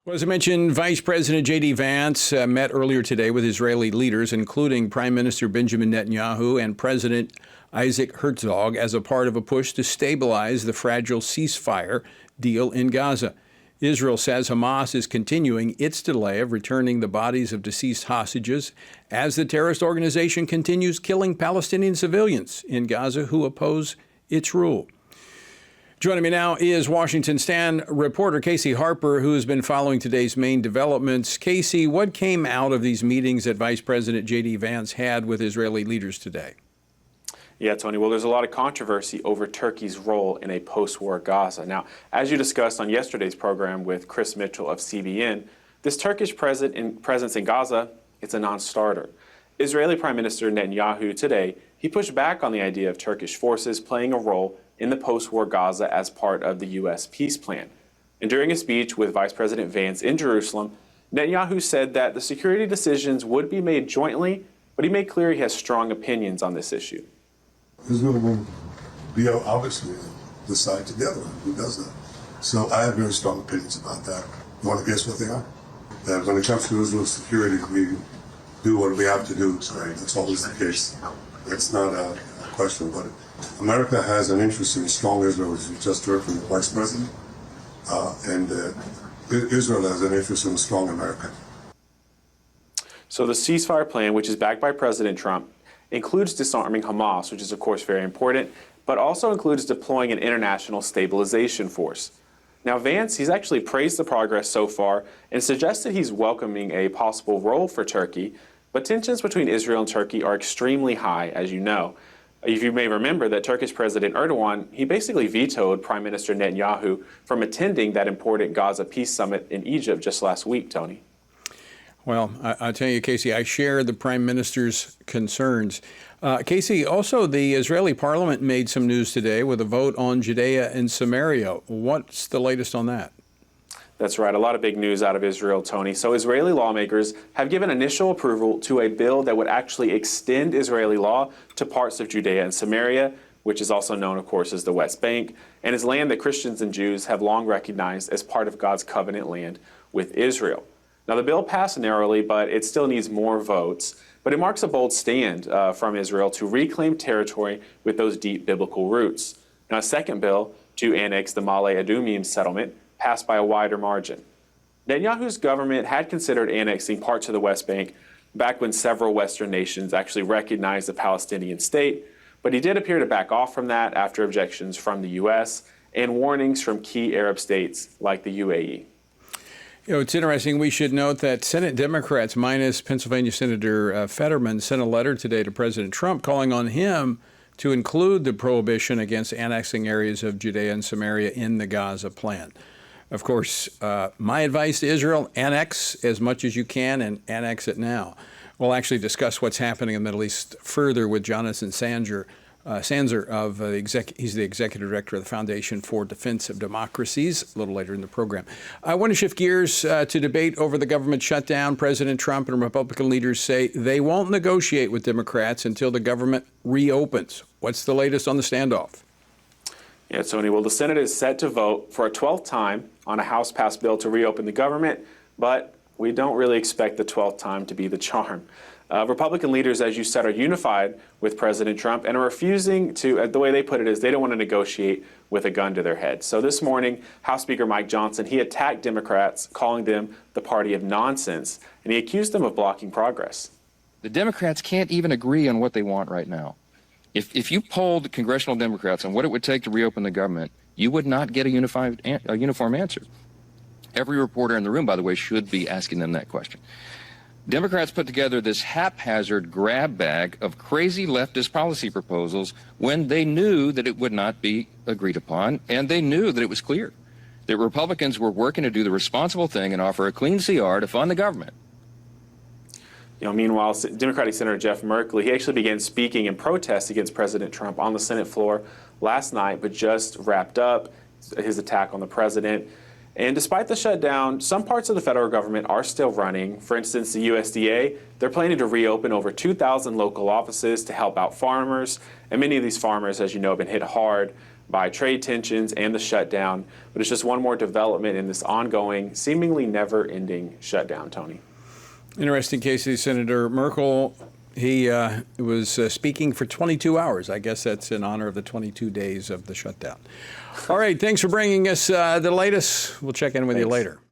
Well, as I mentioned, Vice President J.D. Vance met earlier today with Israeli leaders, including Prime Minister Benjamin Netanyahu and President Isaac Herzog, as a part of a push to stabilize the fragile ceasefire deal in Gaza. Israel says Hamas is continuing its delay of returning the bodies of deceased hostages as the terrorist organization continues killing Palestinian civilians in Gaza who oppose its rule. Joining me now is Washington Stand reporter Casey Harper, who has been following today's main developments. Casey, what came out of these meetings that Vice President J.D. Vance had with Israeli leaders today? Yeah, Tony, well, there's a lot of controversy over Turkey's role in a post-war Gaza. Now, as you discussed on yesterday's program with Chris Mitchell of CBN, this Turkish presence in Gaza, it's a non-starter. Israeli Prime Minister Netanyahu today, he pushed back on the idea of Turkish forces playing a role in the post-war Gaza as part of the U.S. peace plan. And during a speech with Vice President Vance in Jerusalem, Netanyahu said that the security decisions would be made jointly, but he made clear he has strong opinions on this issue. Israel will be obviously decide together who does that. So I have very strong opinions about that. You want to guess what they are? That when it comes to Israel's security, we do what we have to do. Sorry, that's always the case. That's not a question about it. America has an interest in a strong Israel, as you just heard from the Vice President, and Israel has an interest in a strong America. So the ceasefire plan, which is backed by President Trump, includes disarming Hamas, which is of course very important, but also includes deploying an international stabilization force. Now Vance, he's actually praised the progress so far and suggested he's welcoming a possible role for Turkey, but tensions between Israel and Turkey are extremely high, as you know. If you may remember that Turkish President Erdogan, he basically vetoed Prime Minister Netanyahu from attending that important Gaza peace summit in Egypt just last week, Tony. Well, I'll tell you, Casey, I share the Prime Minister's concerns. Casey, also the Israeli parliament made some news today with a vote on Judea and Samaria. What's the latest on that? That's right. A lot of big news out of Israel, Tony. So Israeli lawmakers have given initial approval to a bill that would actually extend Israeli law to parts of Judea and Samaria, which is also known, of course, as the West Bank, and is land that Christians and Jews have long recognized as part of God's covenant land with Israel. Now, the bill passed narrowly, but it still needs more votes. But it marks a bold stand from Israel to reclaim territory with those deep biblical roots. Now, a second bill to annex the Ma'ale Adumim settlement passed by a wider margin. Netanyahu's government had considered annexing parts of the West Bank back when several Western nations actually recognized the Palestinian state, but he did appear to back off from that after objections from the U.S. and warnings from key Arab states like the UAE. You know, it's interesting. We should note that Senate Democrats, minus Pennsylvania Senator Fetterman, sent a letter today to President Trump calling on him to include the prohibition against annexing areas of Judea and Samaria in the Gaza plan. Of course, my advice to Israel, annex as much as you can and annex it now. We'll actually discuss what's happening in the Middle East further with Jonathan Sanzer, he's the executive director of the Foundation for Defense of Democracies, a little later in the program. I want to shift gears to debate over the government shutdown. President Trump and Republican leaders say they won't negotiate with Democrats until the government reopens. What's the latest on the standoff? Yeah, Tony, well, the Senate is set to vote for a 12th time on a House-passed bill to reopen the government, but we don't really expect the 12th time to be the charm. Republican leaders, as you said, are unified with President Trump and are refusing to, the way they put it is, they don't want to negotiate with a gun to their head. So this morning, House Speaker Mike Johnson, he attacked Democrats, calling them the party of nonsense, and he accused them of blocking progress. The Democrats can't even agree on what they want right now. If you polled congressional Democrats on what it would take to reopen the government, you would not get a uniform answer. Every reporter in the room, by the way, should be asking them that question. Democrats put together this haphazard grab bag of crazy leftist policy proposals when they knew that it would not be agreed upon, and they knew that it was clear that Republicans were working to do the responsible thing and offer a clean CR to fund the government. You know, meanwhile, Democratic Senator Jeff Merkley, he actually began speaking in protest against President Trump on the Senate floor last night, but just wrapped up his attack on the president. And despite the shutdown, some parts of the federal government are still running. For instance, the USDA, they're planning to reopen over 2,000 local offices to help out farmers. And many of these farmers, as you know, have been hit hard by trade tensions and the shutdown. But it's just one more development in this ongoing, seemingly never-ending shutdown, Tony. Interesting case of Senator Merkel. He was speaking for 22 hours. I guess that's in honor of the 22 days of the shutdown. All right, thanks for bringing us the latest. We'll check in with you later.